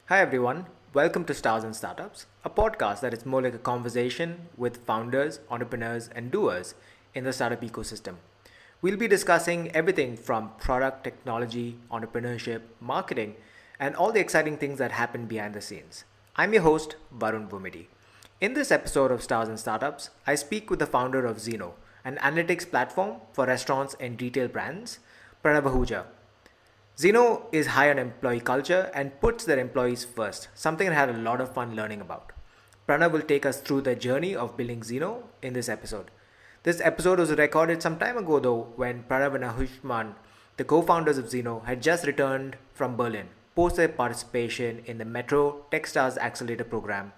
Hi everyone, welcome to Stars and Startups, a podcast that is more like a conversation with founders, entrepreneurs, and doers in the startup ecosystem. We'll be discussing everything from product, technology, entrepreneurship, marketing, and all the exciting things that happen behind the scenes. I'm your host, Varun Bumidi. In this episode of Stars and Startups, I speak with the founder of Zeno, an analytics platform for restaurants and retail brands, Pranav Ahuja. Zeno is high on employee culture and puts their employees first, something I had a lot of fun learning about. Pranav will take us through the journey of building Zeno in this episode. This episode was recorded some time ago though, when Pranav and Ahushman, the co-founders of Zeno, had just returned from Berlin, post their participation in the Metro Techstars Accelerator program,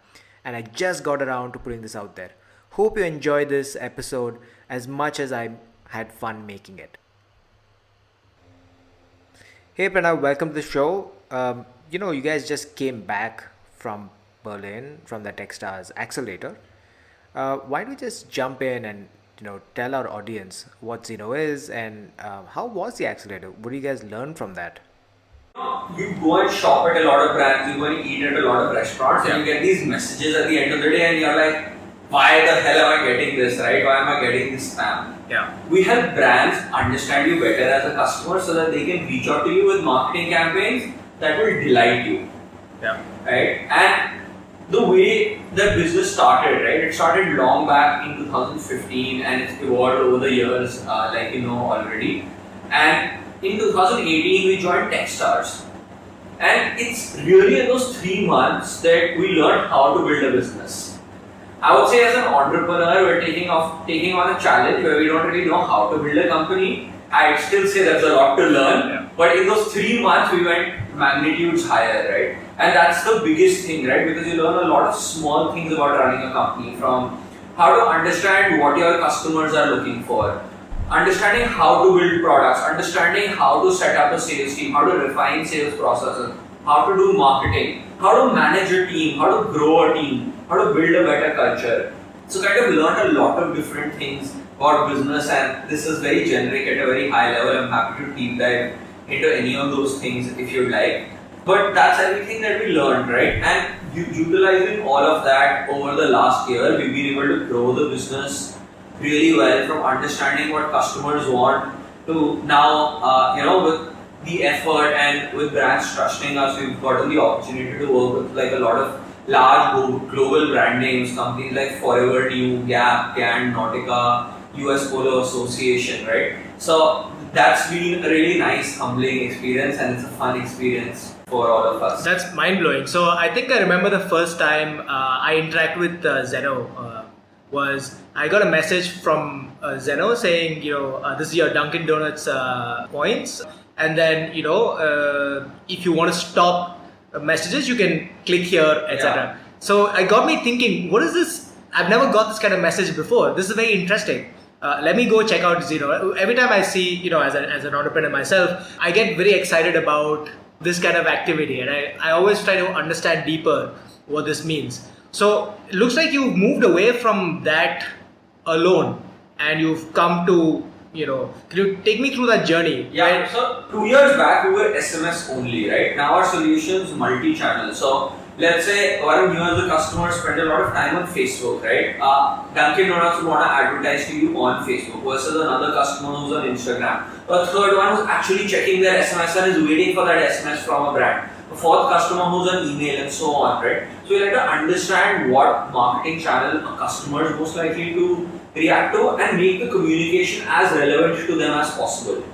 and I just got around to putting this out there. Hope you enjoyed this episode as much as I had fun making it. Hey Pranav, welcome to the show. You guys just came back from Berlin from the Techstars Accelerator. Why don't we just jump in and tell our audience what Zeno is and how was the accelerator? What do you guys learn from that? You go and shop at a lot of brands, you go and eat at a lot of restaurants, and you get these messages at the end of the day, and you're like, why the hell am I getting this, right? Why am I getting this spam? Yeah. We help brands understand you better as a customer so that they can reach out to you with marketing campaigns that will delight you. Yeah. Right? And the way that business started, right? It started long back in 2015 and it's evolved over the years, like you know already. And in 2018, we joined Techstars. And it's really in those 3 months that we learned how to build a business. I would say as an entrepreneur, we're taking on a challenge where we don't really know how to build a company. I'd still say there's a lot to learn, but in those 3 months, we went magnitudes higher, right? And that's the biggest thing, right? Because you learn a lot of small things about running a company, from how to understand what your customers are looking for, understanding how to build products, understanding how to set up a sales team, how to refine sales processes, how to do marketing, how to manage a team, how to grow a team, how to build a better culture. So kind of learn a lot of different things about business, and this is very generic at a very high level. I'm happy to deep dive into any of those things if you'd like. But that's everything that we learned, right? And utilizing all of that over the last year, we've been able to grow the business really well, from understanding what customers want to now, with the effort and with brands trusting us, we've gotten the opportunity to work with like a lot of large global brand names, companies like Forever New, Gap, Can, Nautica, US Polo Association, right? So that's been a really nice, humbling experience, and it's a fun experience for all of us. That's mind blowing. So I think I remember the first time I interacted with Zeno was I got a message from Zeno saying, this is your Dunkin' Donuts points, and then if you want to stop messages, you can click here, etc. So it got me thinking, what is this? I've never got this kind of message before. This is very interesting. Let me go check out Zeno. Every time I see, as an entrepreneur myself, I get very excited about this kind of activity, and I always try to understand deeper what this means. So it looks like you've moved away from that alone, and you've come to, can you take me through that journey? Yeah, so 2 years back we were SMS only, right? Now our solution's multi-channel. So let's say one of you as a customer spend a lot of time on Facebook, right? Dunkin' Donuts would want to advertise to you on Facebook versus another customer who's on Instagram. A third one who's actually checking their SMS and is waiting for that SMS from a brand. A fourth customer who's on email and so on, right? So you have to understand what marketing channel a customer is most likely to react to and make the communication as relevant to them as possible,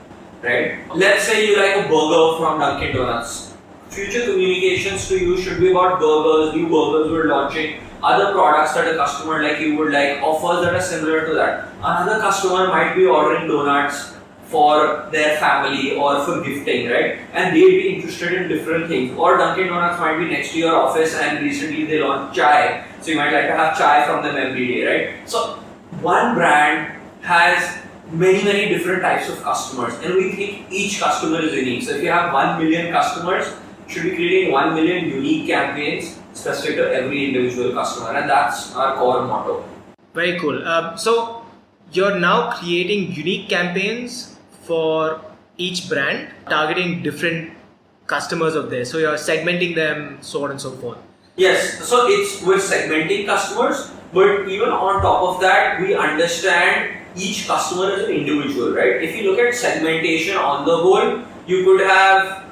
right? Let's say you like a burger from Dunkin' Donuts. Future communications to you should be about burgers, new burgers we're launching, other products that a customer like you would like, offers that are similar to that. Another customer might be ordering donuts for their family or for gifting, right? And they'd be interested in different things. Or Dunkin' Donuts might be next to your office and recently they launched chai, so you might like to have chai from them every day, right? So one brand has many different types of customers, and we think each customer is unique. So if you have 1 million customers, you should be creating 1 million unique campaigns specific to every individual customer, and that's our core motto. Very cool. So you're now creating unique campaigns for each brand, targeting different customers of this? So you're segmenting them, so on and so forth. Yes, so we're segmenting customers, but even on top of that, we understand each customer as an individual, right? If you look at segmentation on the whole, you could have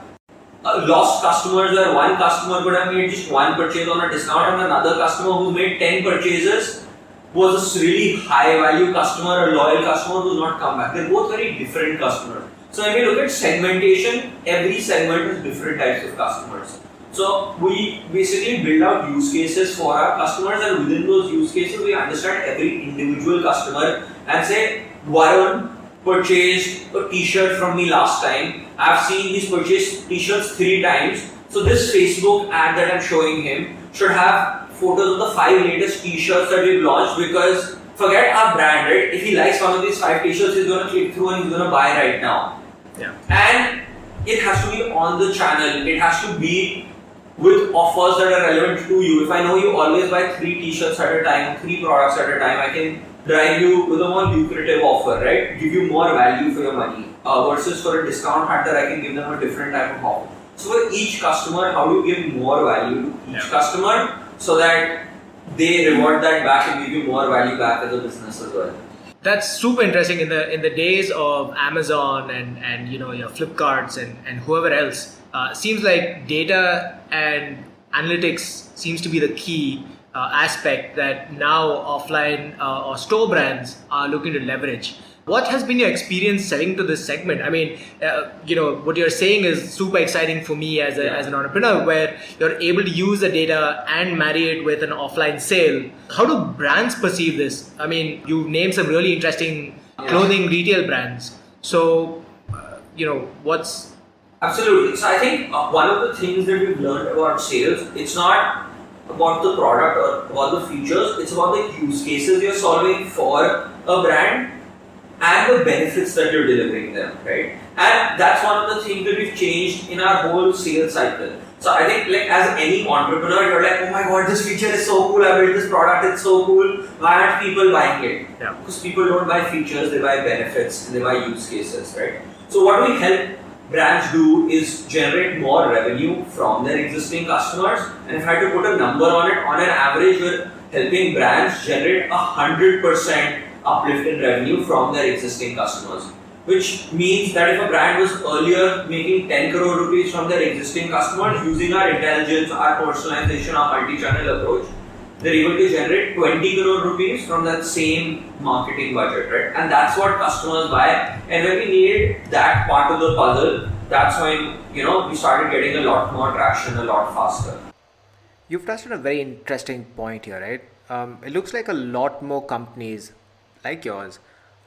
lost customers where one customer could have made just one purchase on a discount, and another customer who made 10 purchases was a really high value customer, a loyal customer who's not come back. They're both very different customers. So when we look at segmentation, every segment has different types of customers. So we basically build out use cases for our customers, and within those use cases, we understand every individual customer and say, Varun purchased a t-shirt from me last time. I've seen he's purchased t-shirts 3 times. So this Facebook ad that I'm showing him should have photos of the 5 latest t-shirts that we've launched, because forget our brand, right? If he likes one of these 5 t-shirts, he's going to click through and he's going to buy right now. Yeah. And it has to be on the channel. It has to be with offers that are relevant to you. If I know you always buy 3 t-shirts at a time, 3 products at a time, I can drive you with a more lucrative offer, right? Give you more value for your money. Versus for a discount hunter, I can give them a different type of offer. So for each customer, how do you give more value to each customer so that they reward that back and give you more value back as a business as well? That's super interesting. In the days of Amazon and your Flipkarts and whoever else, seems like data and analytics seems to be the key aspect that now offline or store brands are looking to leverage. What has been your experience selling to this segment? I mean, what you're saying is super exciting for me as an entrepreneur, where you're able to use the data and marry it with an offline sale. How do brands perceive this? I mean, you named some really interesting clothing retail brands. So, what's... Absolutely. So I think one of the things that we've learned about sales, it's not about the product or about the features, it's about the use cases you're solving for a brand and the benefits that you're delivering them, right? And that's one of the things that we've changed in our whole sales cycle. So I think, like, as any entrepreneur, you're like, oh my god, this feature is so cool, I built this product, it's so cool, why aren't people buying it? Yeah. Because people don't buy features, they buy benefits and they buy use cases, right? So what we help brands do is generate more revenue from their existing customers. And if I had to put a number on it, on an average, we're helping brands generate 100% uplift in revenue from their existing customers. Which means that if a brand was earlier making 10 crore rupees from their existing customers, using our intelligence, our personalization, our multi-channel approach, they're able to generate 20 crore rupees from that same marketing budget, right? And that's what customers buy. And when we needed that part of the puzzle, that's when, we started getting a lot more traction a lot faster. You've touched on a very interesting point here, right? It looks like a lot more companies like yours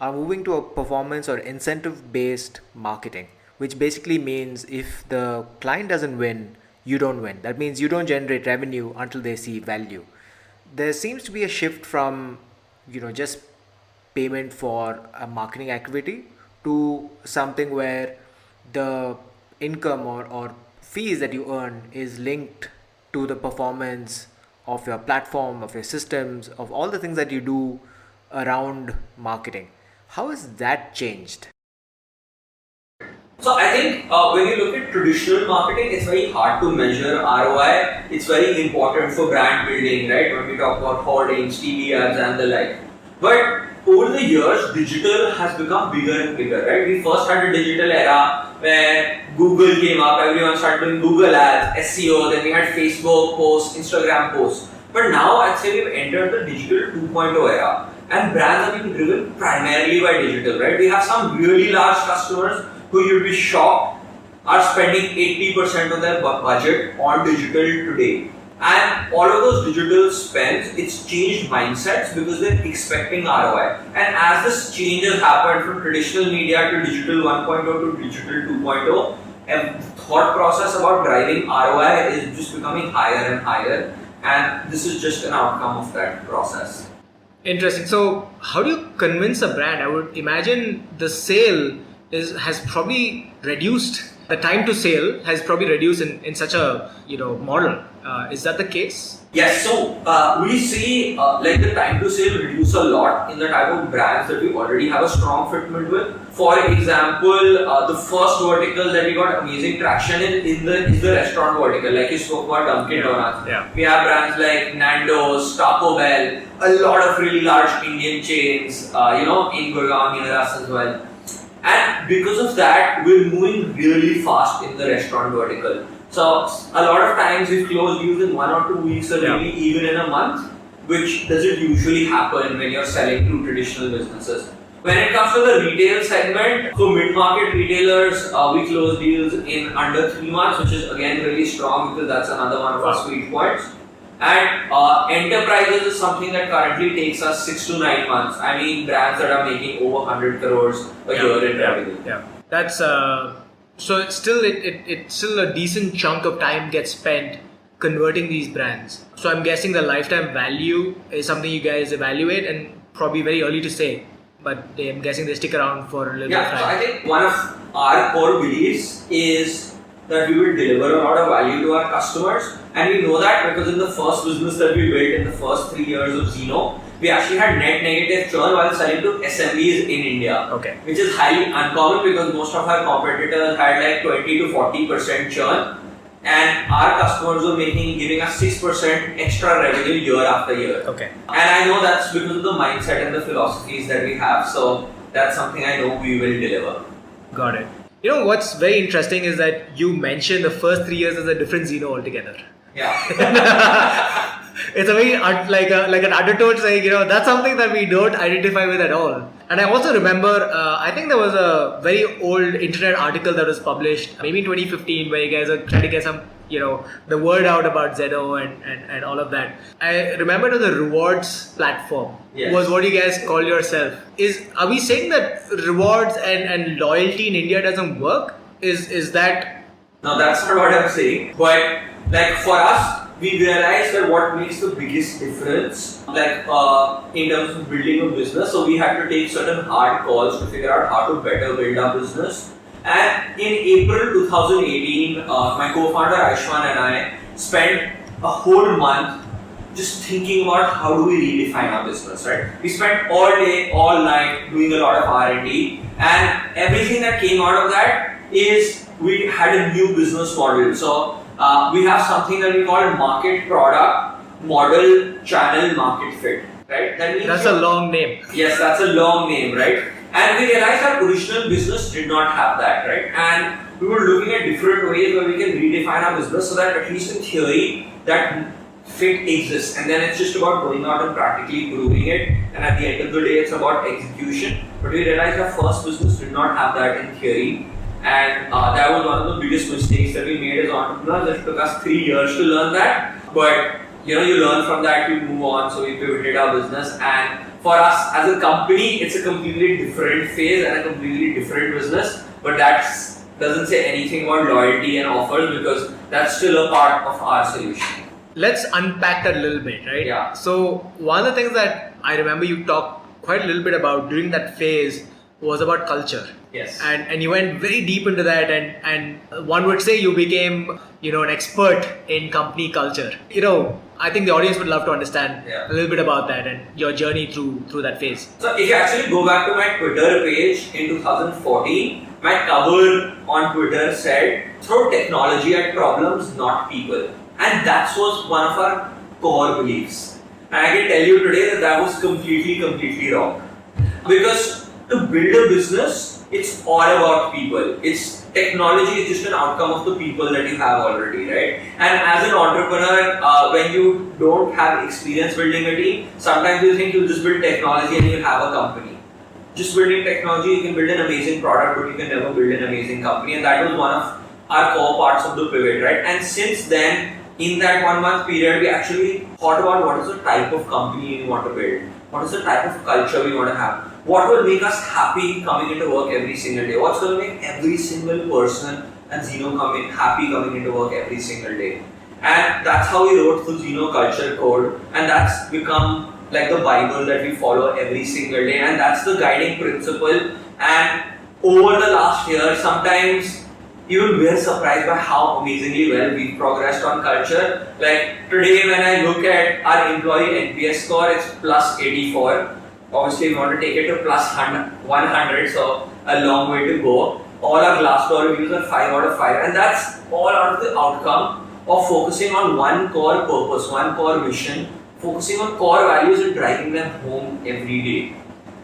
are moving to a performance or incentive-based marketing, which basically means if the client doesn't win, you don't win. That means you don't generate revenue until they see value. There seems to be a shift from, just payment for a marketing activity to something where the income or fees that you earn is linked to the performance of your platform, of your systems, of all the things that you do around marketing. How has that changed? So I think when you look at traditional marketing, it's very hard to measure ROI. It's very important for brand building, right? When we talk about hoardings, TV ads and the like. But over the years, digital has become bigger and bigger, right? We first had a digital era where Google came up, everyone started doing Google ads, SEO, then we had Facebook posts, Instagram posts. But now I'd say we've entered the digital 2.0 era, and brands are being driven primarily by digital, right? We have some really large customers who you'll be shocked are spending 80% of their budget on digital today. And all of those digital spends, it's changed mindsets because they're expecting ROI. And as this change has happened from traditional media to digital 1.0 to digital 2.0, and thought process about driving ROI is just becoming higher and higher. And this is just an outcome of that process. Interesting. So how do you convince a brand? I would imagine the sale has probably reduced the time to sale has probably reduced in such a model. Is that the case? Yes, so we see like the time to sale reduce a lot in the type of brands that we already have a strong fitment with. For example, the first vertical that we got amazing traction in is the restaurant vertical. Like you spoke about Dunkin' Donuts. Yeah. We have brands like Nando's, Taco Bell, a lot of really large Indian chains, in Gurgaon near us as well. And because of that, we're moving really fast in the restaurant vertical. So a lot of times we've closed deals in 1 or 2 weeks or maybe even in a month, which doesn't usually happen when you're selling to traditional businesses. When it comes to the retail segment, for mid-market retailers, we close deals in under 3 months, which is again really strong because that's another one of our sweet points. And enterprises is something that currently takes us 6 to 9 months. I mean, brands that are making over 100 crores a year in revenue. Yeah, that's so it's still it's still a decent chunk of time gets spent converting these brands. So I'm guessing the lifetime value is something you guys evaluate, and probably very early to say, but I'm guessing they stick around for a little bit of time. So I think one of our core beliefs is that we will deliver a lot of value to our customers, and we know that because in the first business that we built in the first 3 years of Zeno, we actually had net negative churn while selling to SMBs in India, which is highly uncommon because most of our competitors had like 20 to 40% churn, and our customers were giving us 6% extra revenue year after year. And I know that's because of the mindset and the philosophies that we have, so that's something I know we will deliver. Got it. You know what's very interesting is that you mentioned the first 3 years as a different Zeno altogether. Yeah. It's a very like an undertone saying, that's something that we don't identify with at all. And I also remember, I think there was a very old internet article that was published maybe in 2015 where you guys are trying to get some, the word out about Zeno and all of that. I remember the rewards platform was what you guys call yourself. Are we saying that rewards and loyalty in India doesn't work? Is that? No, that's not what I'm saying. But like for us, we realized that what makes the biggest difference, in terms of building a business, so we had to take certain hard calls to figure out how to better build our business. And in April 2018, my co-founder Aishwan and I spent a whole month just thinking about how do we redefine our business, right? We spent all day, all night doing a lot of R&D, and everything that came out of that is we had a new business model. So we have something that we call market product model channel market fit, right? That means that's a long name. Yes, that's a long name, right? And we realized our original business did not have that, right? And we were looking at different ways where we can redefine our business so that at least in theory that fit exists, and then it's just about going out and practically proving it, and at the end of the day it's about execution. But we realized our first business did not have that in theory. And that was one of the biggest mistakes that we made as entrepreneurs. It took us 3 years to learn that. But you learn from that, you move on. So we pivoted our business. And for us as a company, it's a completely different phase and a completely different business. But that doesn't say anything about loyalty and offers because that's still a part of our solution. Let's unpack that a little bit, right? Yeah. So one of the things that I remember you talked quite a little bit about during that phase was about culture. Yes. And you went very deep into that, and one would say you became an expert in company culture. I think the audience would love to understand a little bit about that and your journey through that phase. So if you actually go back to my Twitter page in 2014, my cover on Twitter said, "Throw technology at problems, not people." And that was one of our core beliefs. And I can tell you today that was completely wrong. Because to build a business, it's all about people. Technology is just an outcome of the people that you have already, right? And as an entrepreneur, when you don't have experience building a team, sometimes you think you'll just build technology and you'll have a company. Just building technology, you can build an amazing product, but you can never build an amazing company. And that was one of our core parts of the pivot, right? And since then, in that 1 month period, we actually thought about what is the type of company we want to build. What is the type of culture we want to have? What will make us happy coming into work every single day? What's going to make every single person at Zeno happy coming into work every single day? And that's how we wrote the Zeno Culture Code, and that's become like the Bible that we follow every single day, and that's the guiding principle. And over the last year, sometimes even we're surprised by how amazingly well we've progressed on culture. Like today, when I look at our employee NPS score, it's plus 84. Obviously, we want to take it to plus 100, so a long way to go. All our Glassdoor reviews are 5 out of 5, and that's all out of the outcome of focusing on one core purpose, one core mission, focusing on core values and driving them home every day,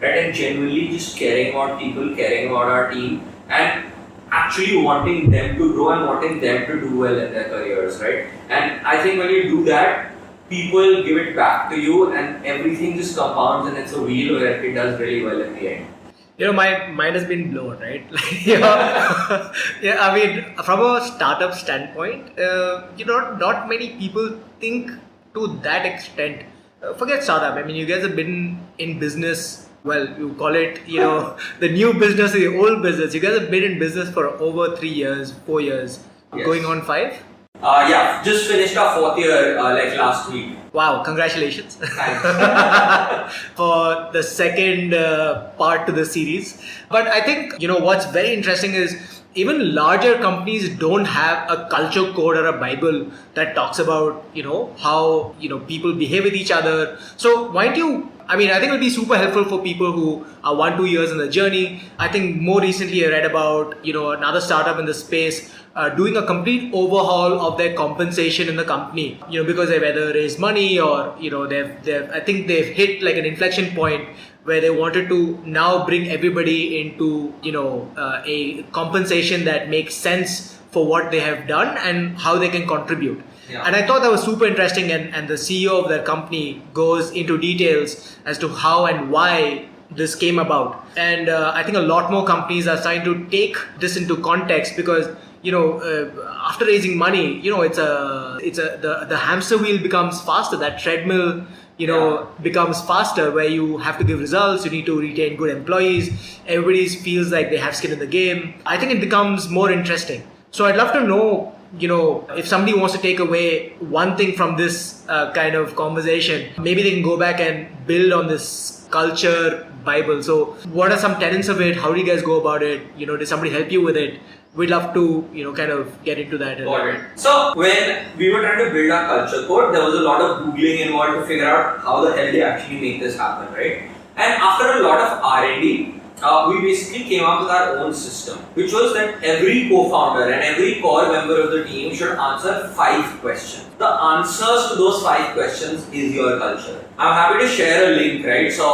right? And genuinely just caring about people, caring about our team, and actually wanting them to grow and wanting them to do well in their careers, right? And I think when you do that, people give it back to you, and everything just compounds, and it's a wheel where it does really well in the end. My mind has been blown, right? Yeah, I mean, from a startup standpoint, not many people think to that extent. Forget startup. I mean, you guys have been in business. Well, you call it, the new business, the old business. You guys have been in business for over 3 years, 4 years, Yes. going on 5. Yeah, just finished our 4th year like last week. Wow, congratulations. Thanks. For the second part to the series. But I think, what's very interesting is even larger companies don't have a culture code or a Bible that talks about, how, people behave with each other. So why don't you, I think it'll be super helpful for people who are 1-2 years in the journey. I think more recently I read about, another startup in the space doing a complete overhaul of their compensation in the company, because they've either raised money or, I think they've hit like an inflection point where they wanted to now bring everybody into, a compensation that makes sense for what they have done and how they can contribute. Yeah. And I thought that was super interesting, and the CEO of their company goes into details as to how and why this came about. And I think a lot more companies are starting to take this into context because, after raising money, the hamster wheel becomes faster. That treadmill, becomes faster, where you have to give results. You need to retain good employees. Everybody feels like they have skin in the game. I think it becomes more interesting. So I'd love to know, if somebody wants to take away one thing from this kind of conversation, maybe they can go back and build on this culture Bible. So what are some tenets of it? How do you guys go about it? Did somebody help you with it? We'd love to, kind of get into that. Got it. So when we were trying to build our culture code, there was a lot of Googling involved to figure out how the hell they actually make this happen, right? And after a lot of R&D, we basically came up with our own system, which was that every co-founder and every core member of the team should answer 5 questions. The answers to those 5 questions is your culture. I'm happy to share a link, right? So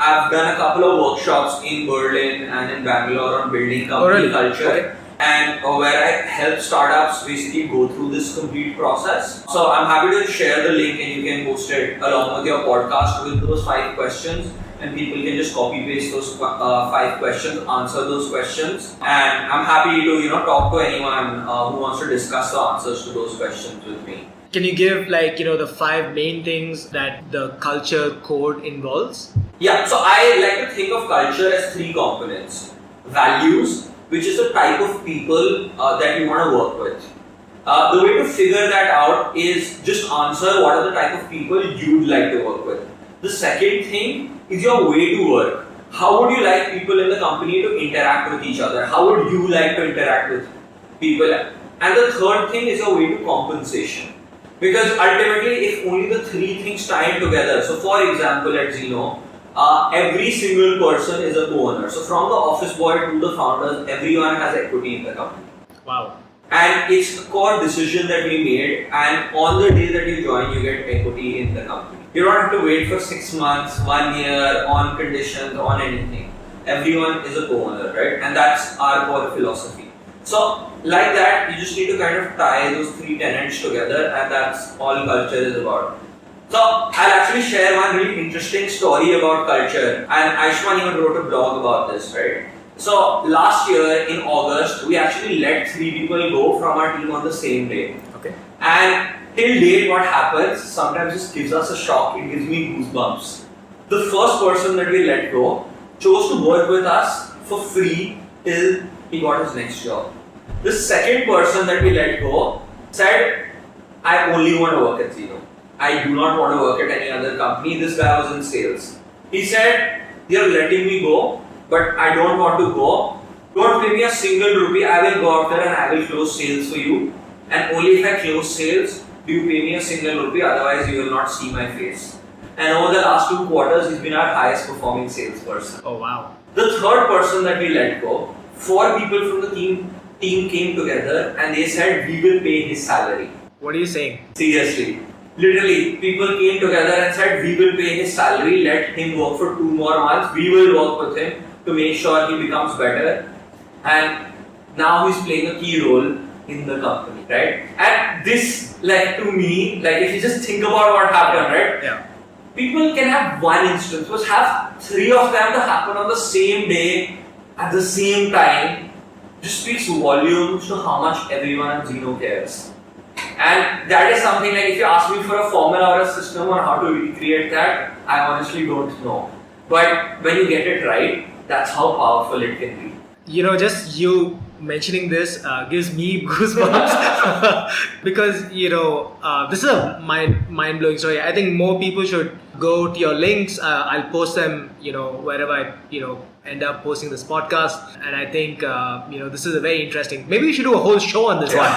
I've done a couple of workshops in Berlin and in Bangalore on building company culture. Okay. And where I help startups basically go through this complete process. So I'm happy to share the link, and you can post it along with your podcast with those 5 questions, and people can just copy paste those 5 questions, answer those questions, and I'm happy to talk to anyone who wants to discuss the answers to those questions with me. Can you give the 5 main things that the culture code involves? Yeah, so I like to think of culture as 3 components. Values, which is the type of people that you want to work with. The way to figure that out is just answer what are the type of people you'd like to work with. The second thing is your way to work. How would you like people in the company to interact with each other? How would you like to interact with people? And the third thing is your way to compensation. Because ultimately, if only the 3 things tie in together, so for example at Zeno, every single person is a co-owner. So from the office boy to the founders, everyone has equity in the company. Wow. And it's a core decision that we made, and on the day that you join, you get equity in the company. You don't have to wait for 6 months, 1 year, on conditions, on anything. Everyone is a co-owner, right? And that's our core philosophy. So, like that, you just need to kind of tie those 3 tenets together, and that's all culture is about. So, I'll actually share one really interesting story about culture, and Aishman even wrote a blog about this, right? So, last year in August, we actually let 3 people go from our team on the same day. Okay. And till date, what happens sometimes just gives us a shock, it gives me goosebumps. The first person that we let go chose to work with us for free till he got his next job. The second person that we let go said, I only want to work at Zeno. I do not want to work at any other company. This guy was in sales. He said, you're letting me go, but I don't want to go Don't pay me a single rupee. I will go out there and I will close sales for you. And only if I close sales, do you pay me a single rupee. Otherwise, you will not see my face. And over the last 2 quarters, he's been our highest performing salesperson. Oh wow. The third person that we let go, 4 people from the team came together and they said we will pay his salary. What are you saying? Seriously. Literally, people came together and said we will pay his salary, let him work for 2 more months, we will work with him to make sure he becomes better. And now he's playing a key role in the company, right? And this, like to me, like if you just think about what happened, right? Yeah. People can have one instance, but have 3 of them to happen on the same day, at the same time, just speaks volumes to how much everyone at Zeno cares. And that is something like if you ask me for a formula or a system on how to recreate that, I honestly don't know. But when you get it right, that's how powerful it can be. Just you mentioning this gives me goosebumps because this is a mind-blowing story. I think more people should go to your links. I'll post them wherever I end up posting this podcast, and I think this is a very interesting, maybe we should do a whole show on this one.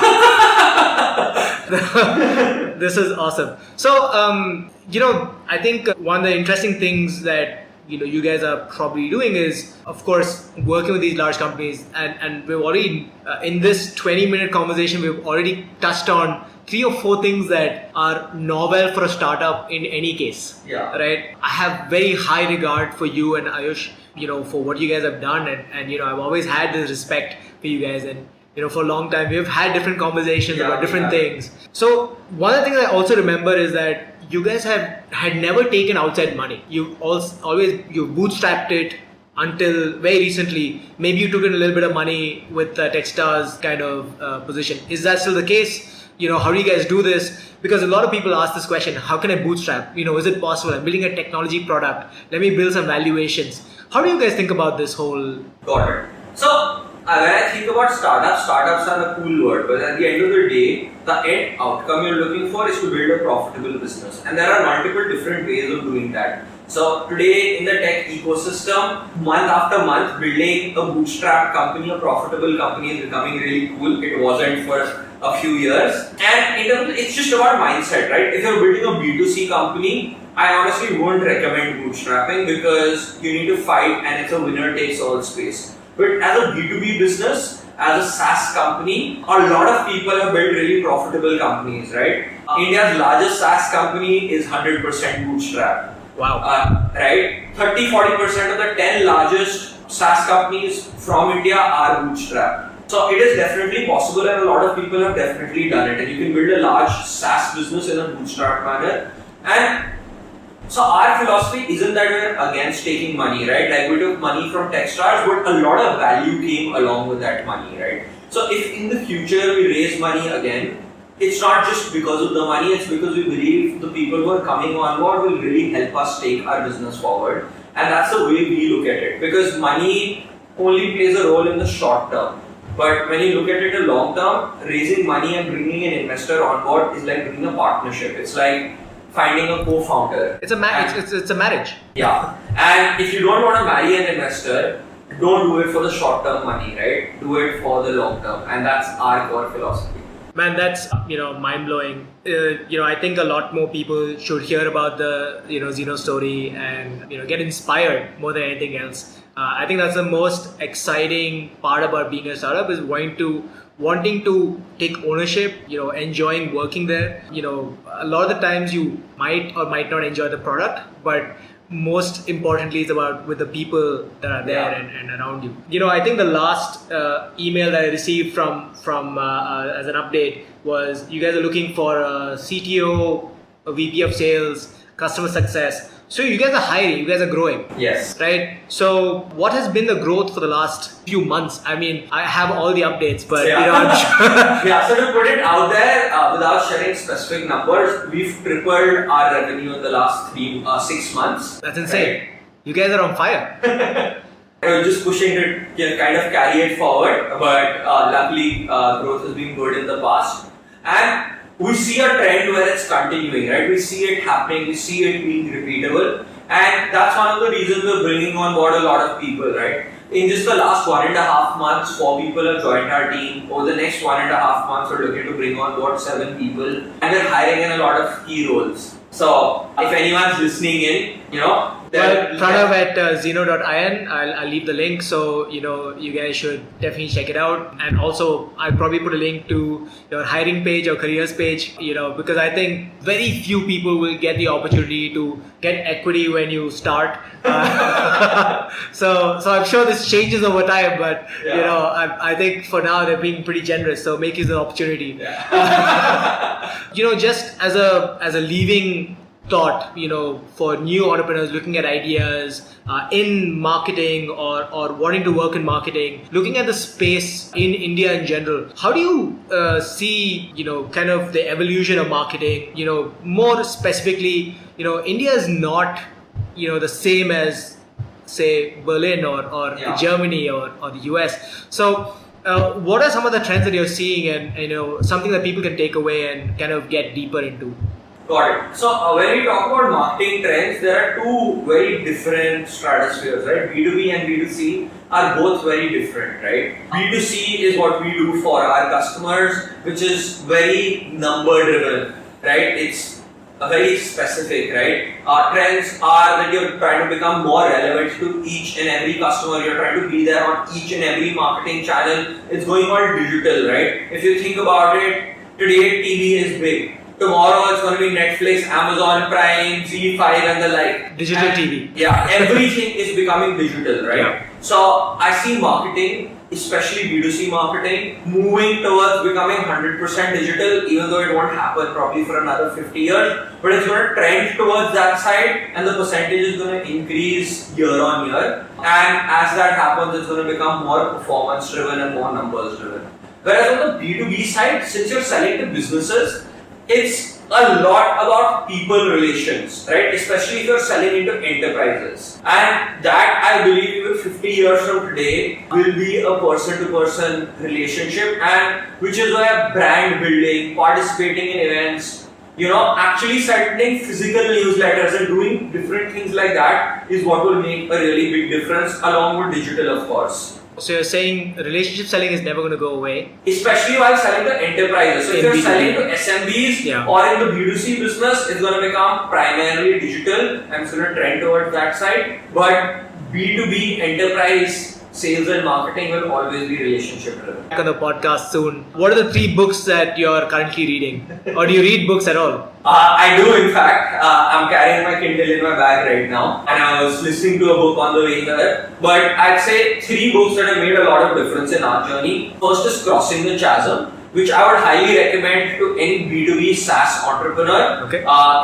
This is awesome. So I think one of the interesting things that you guys are probably doing is, of course, working with these large companies, and we've already in this 20-minute conversation we've already touched on 3 or 4 things that are novel for a startup in any case. Yeah. Right. I have very high regard for you and Ayush, for what you guys have done, and I've always had this respect for you guys, and for a long time we've had different conversations about different things. So one of the things I also remember is that you guys had never taken outside money. You always bootstrapped it until very recently. Maybe you took in a little bit of money with Techstars kind of position. Is that still the case? How do you guys do this? Because a lot of people ask this question: how can I bootstrap? Is it possible? I'm building a technology product. Let me build some valuations. How do you guys think about this whole? Got it. So when I think about startups are a cool word, but at the end of the day, the end outcome you're looking for is to build a profitable business. And there are multiple different ways of doing that. So today in the tech ecosystem, month after month, building a bootstrap company, a profitable company is becoming really cool. It wasn't for a few years. And it's just about mindset, right? If you're building a B2C company, I honestly won't recommend bootstrapping because you need to fight and it's a winner takes all space. But as a B2B business, as a SaaS company, a lot of people have built really profitable companies, right? India's largest SaaS company is 100% bootstrap. Wow. Right? 30-40% of the 10 largest SaaS companies from India are bootstrap. So it is definitely possible, and a lot of people have definitely done it. And you can build a large SaaS business in a bootstrap manner. And so our philosophy isn't that we're against taking money, right? Like we took money from Techstars, but a lot of value came along with that money, right? So if in the future we raise money again, it's not just because of the money, it's because we believe the people who are coming on board will really help us take our business forward. And that's the way we look at it. Because money only plays a role in the short term. But when you look at it in the long term, raising money and bringing an investor on board is like bringing a partnership. It's like finding a co-founder. It's a marriage. Yeah. And if you don't want to marry an investor, don't do it for the short-term money, right? Do it for the long term. And that's our core philosophy. Man, that's mind-blowing. I think a lot more people should hear about the Zeno story and get inspired more than anything else. I think that's the most exciting part about being a startup is wanting to take ownership, enjoying working there. A lot of the times you might or might not enjoy the product, but most importantly, it's about with the people that are there and around you. I think the last email that I received from as an update was you guys are looking for a CTO, a VP of sales, customer success. So you guys are hiring, you guys are growing. Yes. Right? So what has been the growth for the last few months? I mean, I have all the updates, but I'm sure. Yeah, so to put it out there, without sharing specific numbers, we've tripled our revenue in the last 6 months. That's insane. Right? You guys are on fire. We're just pushing to kind of carry it forward, but luckily growth has been good in the past. And we see a trend where it's continuing, right? We see it happening, we see it being repeatable, and that's one of the reasons we're bringing on board a lot of people, right? In just the last 1.5 months, 4 people have joined our team. Over the next 1.5 months, we're looking to bring on board 7 people, and we're hiring in a lot of key roles. So, if anyone's listening in, well, Pranav at Zeno.in, I'll leave the link, so you guys should definitely check it out. And also, I'll probably put a link to your hiring page or careers page, because I think very few people will get the opportunity to get equity when you start. So I'm sure this changes over time, but I think for now they're being pretty generous. So make use of the opportunity. Just as a leaving thought, for new entrepreneurs looking at ideas in marketing or wanting to work in marketing, looking at the space in India in general, how do you see, kind of the evolution of marketing? More specifically, India is not, the same as, say, Berlin or Germany or the US. So what are some of the trends that you're seeing and, something that people can take away and kind of get deeper into? Got it. So when we talk about marketing trends, there are two very different stratospheres, right? B2B and B2C are both very different, right? B2C is what we do for our customers, which is very number driven, right? It's very specific, right? Trends are that you're trying to become more relevant to each and every customer. You're trying to be there on each and every marketing channel. It's going all digital, right? If you think about it, today TV is big. Tomorrow it's going to be Netflix, Amazon Prime, ZEE5 and the like. Digital TV. Yeah, everything is becoming digital, right? Yeah. So I see marketing, especially B2C marketing, moving towards becoming 100% digital, even though it won't happen probably for another 50 years. But it's going to trend towards that side, and the percentage is going to increase year on year. And as that happens, it's going to become more performance driven and more numbers driven. Whereas on the B2B side, since you're selling to businesses, it's a lot about people relations, right? Especially if you're selling into enterprises. And that, I believe, even 50 years from today will be a person-to-person relationship, and which is why brand building, participating in events, actually sending physical newsletters and doing different things like that is what will make a really big difference, along with digital, of course. So you're saying relationship selling is never going to go away? Especially while selling to enterprises. So if you're selling to SMBs or in the B2C business, it's going to become primarily digital and it's going to trend towards that side. But B2B enterprise sales and marketing will always be relationship driven. Back on the podcast soon. What are the 3 books that you're currently reading? Or do you read books at all? I do, in fact. I'm carrying my Kindle in my bag right now, and I was listening to a book on the way here. But I'd say 3 books that have made a lot of difference in our journey. First is Crossing the Chasm, which I would highly recommend to any B2B SaaS entrepreneur,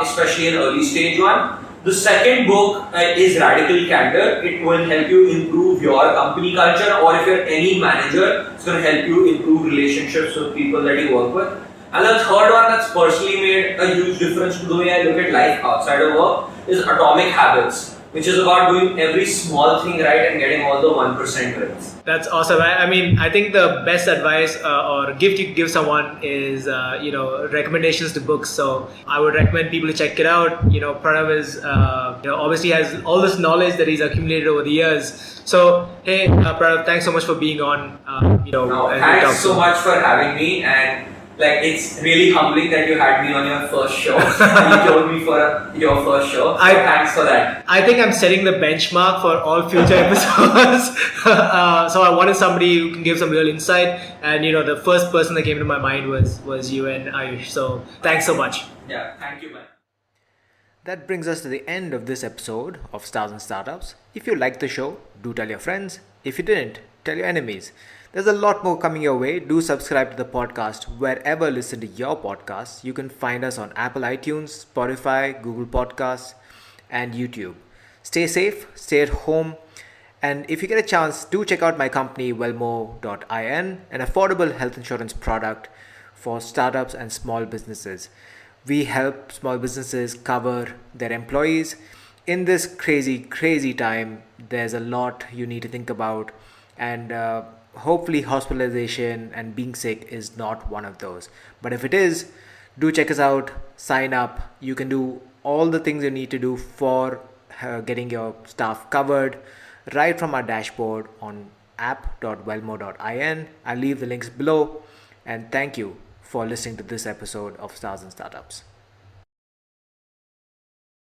especially an early stage one. The second book is Radical Candor. It will help you improve your company culture, or if you're any manager, it's going to help you improve relationships with people that you work with. And the third one that's personally made a huge difference to the way I look at life outside of work is Atomic Habits, which is about doing every small thing right and getting all the 1% wins. That's awesome. I think the best advice or gift you can give someone is, recommendations to books. So I would recommend people to check it out. Pranav is, obviously has all this knowledge that he's accumulated over the years. So, hey, Pranav, thanks so much for being on. Thanks so much for having me, and it's really humbling that you had me on your first show. And you told me for your first show. So thanks for that. I think I'm setting the benchmark for all future episodes. So I wanted somebody who can give some real insight. And the first person that came to my mind was you and Ayush. So thanks so much. Yeah, thank you, man. That brings us to the end of this episode of Stars and Startups. If you liked the show, do tell your friends. If you didn't, tell your enemies. There's a lot more coming your way. Do subscribe to the podcast wherever listen to your podcasts. You can find us on Apple iTunes, Spotify, Google Podcasts, and YouTube. Stay safe, stay at home, and if you get a chance, do check out my company, Wellmo.in, an affordable health insurance product for startups and small businesses. We help small businesses cover their employees. In this crazy time, there's a lot you need to think about, and hopefully hospitalization and being sick is not one of those. But if it is, do check us out, sign up. You can do all the things you need to do for getting your staff covered. right from our dashboard on app.wellmo.in. I'll leave the links below. And thank you for listening to this episode of Stars and Startups.